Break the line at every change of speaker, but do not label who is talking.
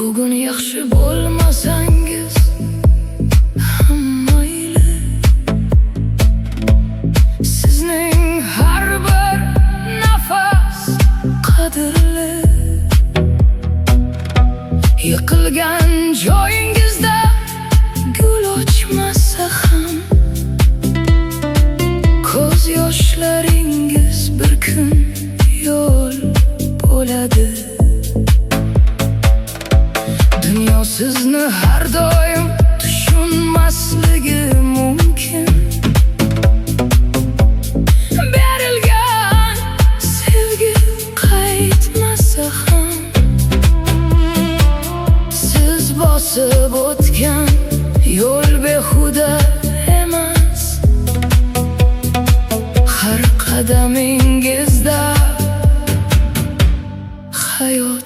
Bugun yaxshi bo'lmasangiz ham mayli, sizning har bir nafas qadrli. Yiqilgan joyingizda gul ochmasa ham, ko'z yoshlaringiz bir kun yo'l bo'ladi. Dunyo sizni har doim tushunmasligi mumkin. Berilgan sevgi qaytmasa ham, siz bosib o'tgan yo'l behuda emas. Har qadamingizda hayot